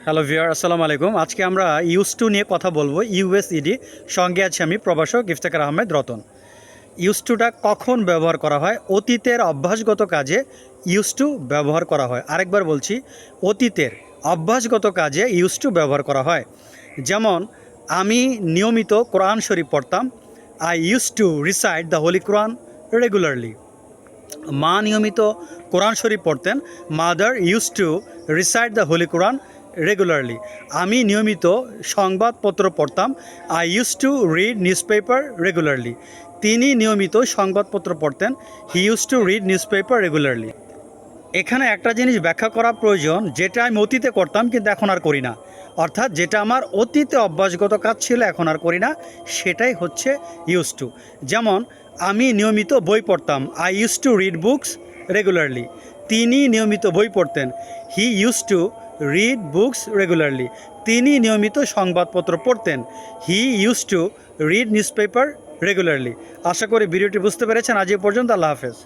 Hello viewer, আসসালামু আলাইকুম। আজকে আমরা ইউজ টু নিয়ে কথা বলবো। ইউএসইডি সঙ্গে আছি আমি প্রভাষক ইফতেখার আহমেদ রতন। ইউজ টুটা কখন ব্যবহার করা হয়? অতীতের অভ্যাসগত কাজে ইউজ টু ব্যবহার করা হয়। আরেকবার বলছি, অতীতের অভ্যাসগত কাজে ইউজ টু ব্যবহার করা হয়। যেমন আমি নিয়মিত কোরআন শরীফ পড়তাম। I use to recite the Holi Quran regularly. মা নিয়মিত কোরআন শরীফ পড়তেন। Mother use to recite the Holi Quran regularly. আমি নিয়মিত সংবাদপত্র পড়তাম। I use to read news regularly. তিনি নিয়মিত সংবাদপত্র পড়তেন। He use to read news regularly. এখানে একটা জিনিস ব্যাখ্যা করা প্রয়োজন, যেটা আমি অতীতে করতাম কিন্তু এখন আর করি না। অর্থাৎ যেটা আমার অতীতে অভ্যাসগত কাজ ছিল এখন আর করি না, সেটাই হচ্ছে ইউজ টু। যেমন আমি নিয়মিত বই পড়তাম। I use to read books regularly. তিনি নিয়মিত বই পড়তেন। He use to read books regularly. তিনি নিয়মিত সংবাদপত্র পড়তেন। He use to read news regularly. আশা করি ভিডিওটি বুঝতে পেরেছেন। আজ এ পর্যন্ত। আল্লাহ হাফেজ।